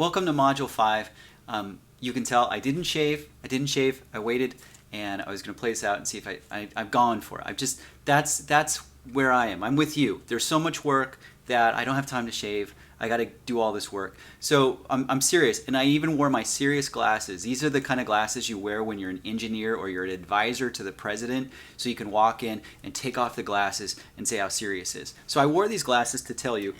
Welcome to Module 5. You can tell I didn't shave. I waited, and I was going to play this out and see if I've gone for it. That's where I am. I'm with you. There's so much work that I don't have time to shave. I got to do all this work. So I'm serious, and I even wore my serious glasses. These are the kind of glasses you wear when you're an engineer or you're an advisor to the president, so you can walk in and take off the glasses and say how serious it is. So I wore these glasses to tell you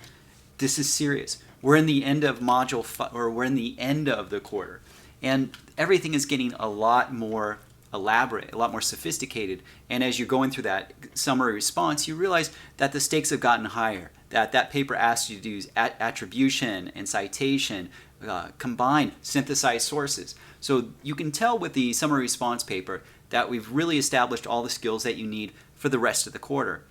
this is serious. We're in the end of module 5, or we're in the end of the quarter, and everything is getting a lot more elaborate, a lot more sophisticated. And as you're going through that summary response, you realize that the stakes have gotten higher. That paper asks you to use attribution and citation, combine, synthesize sources. So you can tell with the summary response paper that we've really established all the skills that you need for the rest of the quarter.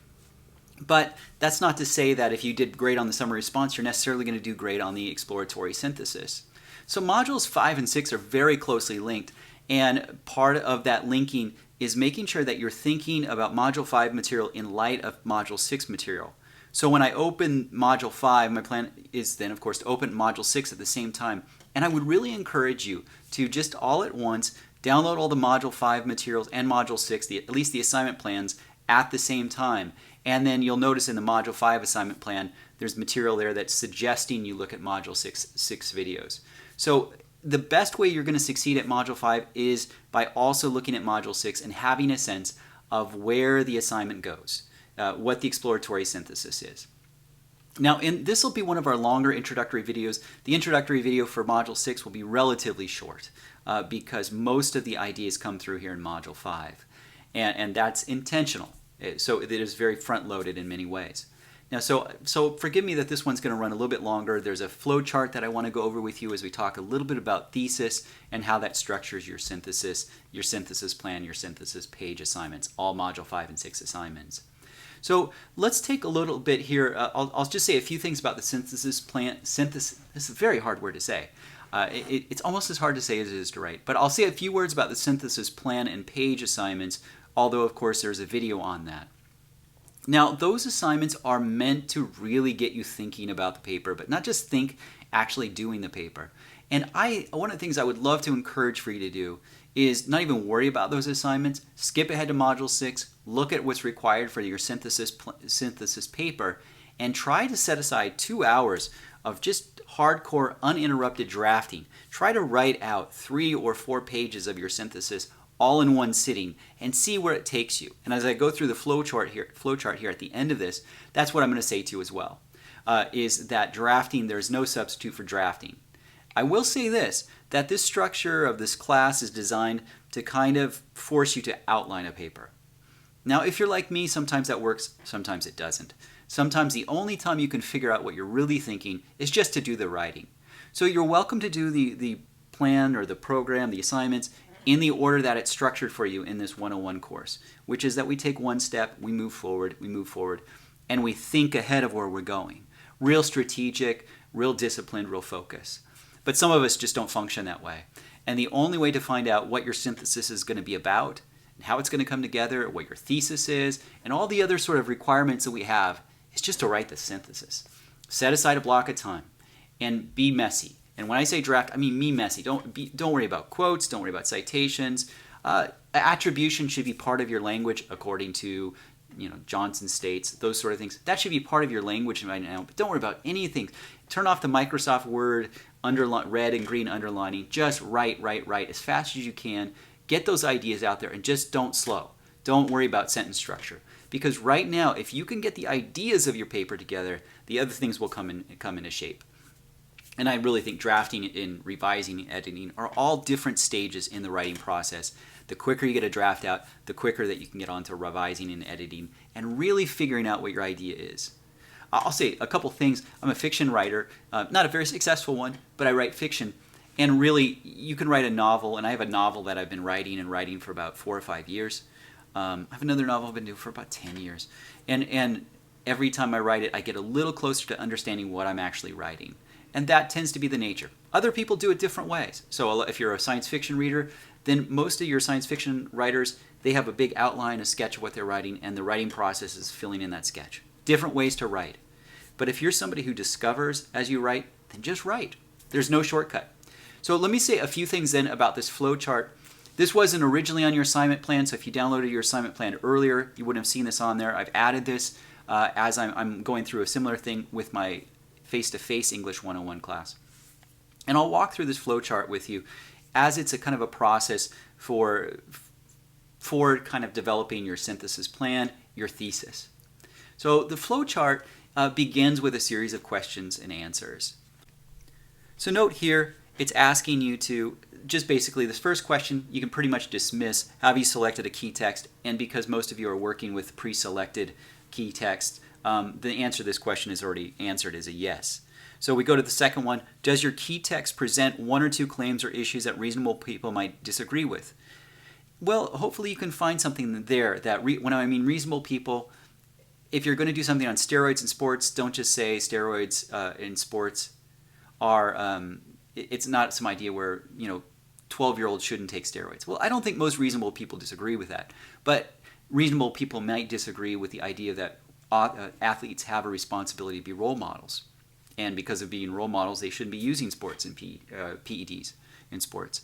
But that's not to say that if you did great on the summary response, you're necessarily going to do great on the exploratory synthesis. So modules 5 and 6 are very closely linked, and part of that linking is making sure that you're thinking about module 5 material in light of module 6 material. So when I open module 5, my plan is then, of course, to open module 6 at the same time. And I would really encourage you to just all at once download all the module 5 materials and module 6, at least the assignment plans, at the same time. And then you'll notice in the module 5 assignment plan, there's material there that's suggesting you look at module 6 videos. So the best way you're going to succeed at module 5 is by also looking at module 6 and having a sense of where the assignment goes, what the exploratory synthesis is. Now, this will be one of our longer introductory videos. The introductory video for module 6 will be relatively short because most of the ideas come through here in module 5. And that's intentional. So it is very front-loaded in many ways. Now, so forgive me that this one's going to run a little bit longer. There's a flow chart that I want to go over with you as we talk a little bit about thesis and how that structures your synthesis plan, your synthesis page assignments, all module 5 and 6 assignments. So let's take a little bit here. I'll just say a few things about the synthesis plan. This is a very hard word to say. It's almost as hard to say as it is to write. But I'll say a few words about the synthesis plan and page assignments, although of course there's a video on that. Now, those assignments are meant to really get you thinking about the paper, but not just think, actually doing the paper. And one of the things I would love to encourage for you to do is not even worry about those assignments. Skip ahead to module 6, look at what's required for your synthesis paper, and try to set aside 2 hours of just hardcore, uninterrupted drafting. Try to write out 3 or 4 pages of your synthesis all in one sitting and see where it takes you. And as I go through the flow chart here at the end of this, that's what I'm going to say to you as well, is that drafting, there's no substitute for drafting. I will say this, that this structure of this class is designed to kind of force you to outline a paper. Now, if you're like me, sometimes that works, sometimes it doesn't. Sometimes the only time you can figure out what you're really thinking is just to do the writing. So you're welcome to do the plan or the program, the assignments, in the order that it's structured for you in this 101 course, which is that we take one step, we move forward, and we think ahead of where we're going. Real strategic, real disciplined, real focus. But some of us just don't function that way. And the only way to find out what your synthesis is going to be about, and how it's going to come together, what your thesis is, and all the other sort of requirements that we have, is just to write the synthesis. Set aside a block of time and be messy. And when I say draft, I mean be messy. Don't worry about quotes. Don't worry about citations. Attribution should be part of your language according to Johnson states, those sort of things. That should be part of your language right now. But don't worry about anything. Turn off the Microsoft Word red and green underlining. Just write as fast as you can. Get those ideas out there and just don't slow. Don't worry about sentence structure. Because right now, if you can get the ideas of your paper together, the other things will come into shape. And I really think drafting and revising and editing are all different stages in the writing process. The quicker you get a draft out, the quicker that you can get on to revising and editing and really figuring out what your idea is. I'll say a couple things. I'm a fiction writer, not a very successful one, but I write fiction. And really, you can write a novel, and I have a novel that I've been writing for about 4 or 5 years. I have another novel I've been doing for about 10 years. And every time I write it, I get a little closer to understanding what I'm actually writing. And that tends to be the nature. Other people do it different ways. So if you're a science fiction reader, then most of your science fiction writers, they have a big outline, a sketch of what they're writing, and the writing process is filling in that sketch. Different ways to write. But if you're somebody who discovers as you write, then just write. There's no shortcut. So let me say a few things then about this flow chart. This wasn't originally on your assignment plan, so if you downloaded your assignment plan earlier, you wouldn't have seen this on there. I've added this as I'm going through a similar thing with my face-to-face English 101 class. And I'll walk through this flow chart with you as it's a kind of a process for kind of developing your synthesis plan, your thesis. So the flow chart begins with a series of questions and answers. So note here, it's asking you to just basically this first question you can pretty much dismiss. Have you selected a key text? And because most of you are working with pre-selected key text, the answer to this question is already answered as a yes. So we go to the second one. Does your key text present one or two claims or issues that reasonable people might disagree with? Well, hopefully you can find something there that when I mean reasonable people, if you're going to do something on steroids in sports, don't just say steroids in sports are, it's not some idea where, 12-year-olds shouldn't take steroids. Well, I don't think most reasonable people disagree with that. But reasonable people might disagree with the idea that athletes have a responsibility to be role models. And because of being role models, they shouldn't be using sports and PEDs in sports.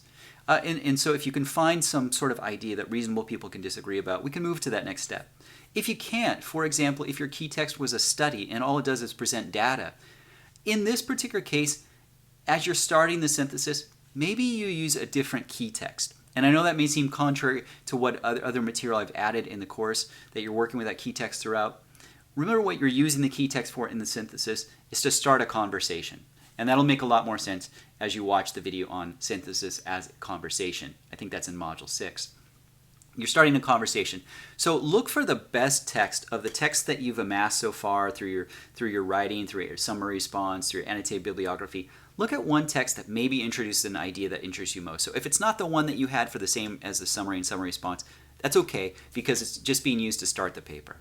And so if you can find some sort of idea that reasonable people can disagree about, we can move to that next step. If you can't, for example, if your key text was a study and all it does is present data, in this particular case, as you're starting the synthesis, maybe you use a different key text. And I know that may seem contrary to what other material I've added in the course, that you're working with that key text throughout. Remember, what you're using the key text for in the synthesis is to start a conversation. And that'll make a lot more sense as you watch the video on synthesis as conversation. I think that's in Module 6. You're starting a conversation. So look for the best text of the text that you've amassed so far through your writing, through your summary response, through your annotated bibliography. Look at one text that maybe introduces an idea that interests you most. So if it's not the one that you had for the same as the summary and summary response, that's okay because it's just being used to start the paper.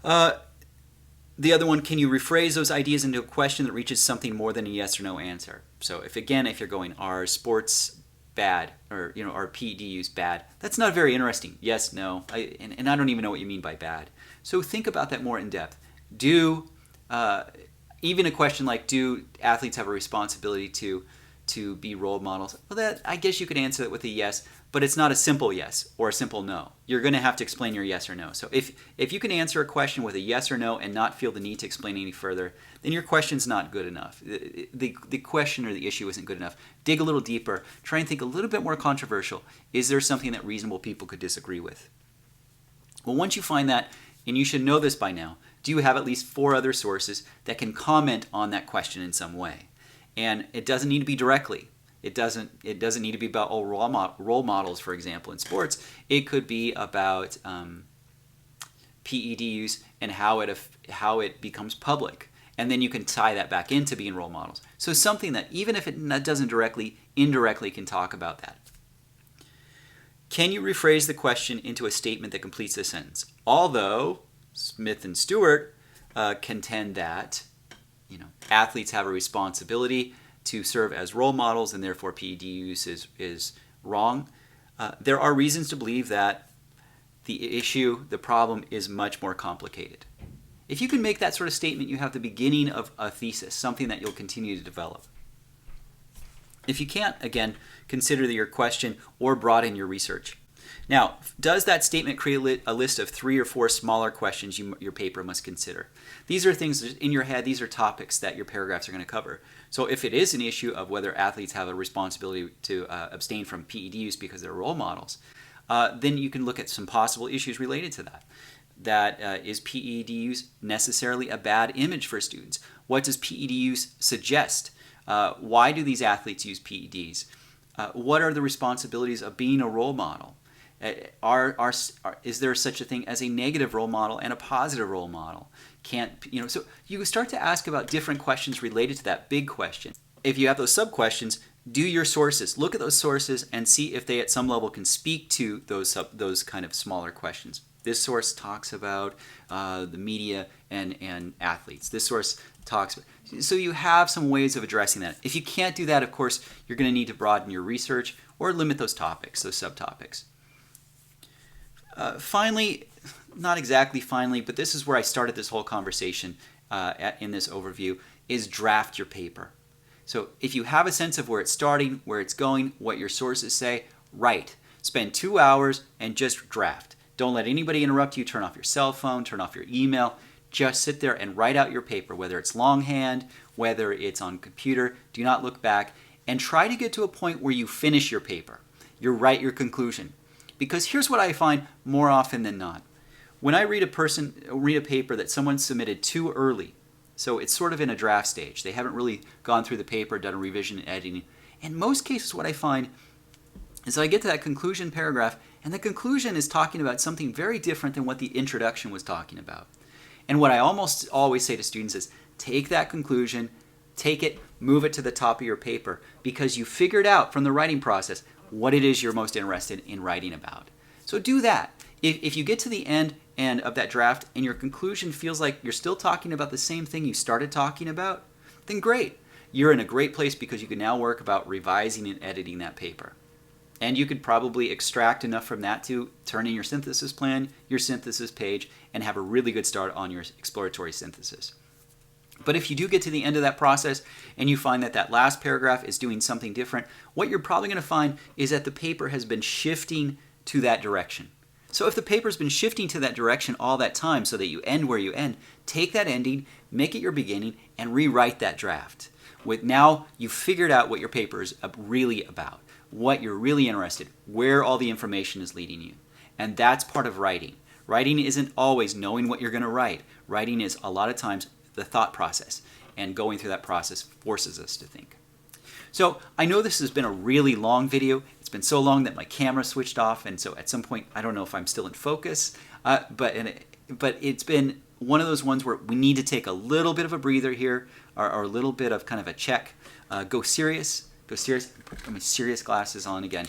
The other one, can you rephrase those ideas into a question that reaches something more than a yes or no answer? So if you're going, are sports bad, or are PED use bad? That's not very interesting. Yes, no, and I don't even know what you mean by bad. So think about that more in depth. Even a question like, do athletes have a responsibility to be role models? Well, that I guess you could answer it with a yes, but it's not a simple yes or a simple no. You're going to have to explain your yes or no. So if you can answer a question with a yes or no and not feel the need to explain any further, then your question's not good enough. The question or the issue isn't good enough. Dig a little deeper. Try and think a little bit more controversial. Is there something that reasonable people could disagree with? Well, once you find that, and you should know this by now, do you have at least 4 other sources that can comment on that question in some way? And it doesn't need to be directly. It doesn't need to be about role models, for example, in sports. It could be about PED use and how it becomes public. And then you can tie that back into being role models. So something that, even if it doesn't directly, indirectly can talk about that. Can you rephrase the question into a statement that completes the sentence? Although Smith and Stewart contend that athletes have a responsibility to serve as role models and therefore PED use is wrong, there are reasons to believe that the problem is much more complicated. If you can make that sort of statement, you have the beginning of a thesis, something that you'll continue to develop. If you can't, again, consider your question or broaden your research. Now, does that statement create a list of 3 or 4 smaller questions your paper must consider? These are things in your head, these are topics that your paragraphs are going to cover. So if it is an issue of whether athletes have a responsibility to abstain from PED use because they're role models, then you can look at some possible issues related to that. Is PED use necessarily a bad image for students? What does PED use suggest? Why do these athletes use PEDs? What are the responsibilities of being a role model? Is there such a thing as a negative role model and a positive role model? So you start to ask about different questions related to that big question. If you have those sub-questions, do your sources. Look at those sources and see if they at some level can speak to those kind of smaller questions. This source talks about the media and athletes. This source talks about... So you have some ways of addressing that. If you can't do that, of course, you're going to need to broaden your research or limit those topics, those subtopics. Finally, not exactly finally, but this is where I started this whole conversation in this overview, is draft your paper. So if you have a sense of where it's starting, where it's going, what your sources say, write. Spend 2 hours and just draft. Don't let anybody interrupt you. Turn off your cell phone, turn off your email. Just sit there and write out your paper, whether it's longhand, whether it's on computer. Do not look back, and try to get to a point where you finish your paper. You write your conclusion. Because here's what I find more often than not. When I read a paper that someone submitted too early, so it's sort of in a draft stage, they haven't really gone through the paper, done a revision and editing. In most cases, what I find is I get to that conclusion paragraph, and the conclusion is talking about something very different than what the introduction was talking about. And what I almost always say to students is, take that conclusion, take it, move it to the top of your paper, because you figured out from the writing process what it is you're most interested in writing about. So do that. If you get to the end of that draft and your conclusion feels like you're still talking about the same thing you started talking about, then great. You're in a great place because you can now work about revising and editing that paper. And you could probably extract enough from that to turn in your synthesis plan, your synthesis page, and have a really good start on your exploratory synthesis. But if you do get to the end of that process and you find that that last paragraph is doing something different, what you're probably going to find is that the paper has been shifting to that direction. So if the paper's been shifting to that direction all that time so that you end where you end, take that ending, make it your beginning, and rewrite that draft. Now you've figured out what your paper is really about, what you're really interested, where all the information is leading you. And that's part of writing. Writing isn't always knowing what you're going to write. Writing is a lot of times the thought process, and going through that process forces us to think. So I know this has been a really long video. It's been so long that my camera switched off, and so at some point I don't know if I'm still in focus, but it's been one of those ones where we need to take a little bit of a breather here, or a little bit of kind of a check. Go serious, put my serious glasses on again.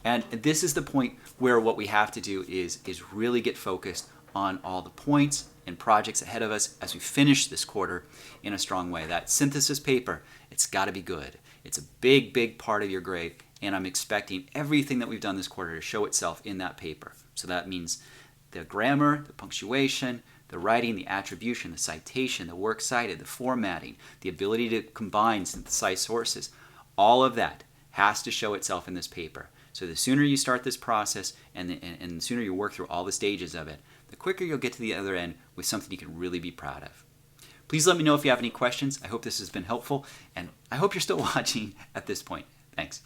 And this is the point where what we have to do is really get focused on all the points and projects ahead of us as we finish this quarter in a strong way. That synthesis paper, it's got to be good. It's a big, big part of your grade, and I'm expecting everything that we've done this quarter to show itself in that paper. So that means the grammar, the punctuation, the writing, the attribution, the citation, the works cited, the formatting, the ability to combine, synthesize sources. All of that has to show itself in this paper. So the sooner you start this process and the sooner you work through all the stages of it, the quicker you'll get to the other end with something you can really be proud of. Please let me know if you have any questions. I hope this has been helpful, and I hope you're still watching at this point. Thanks.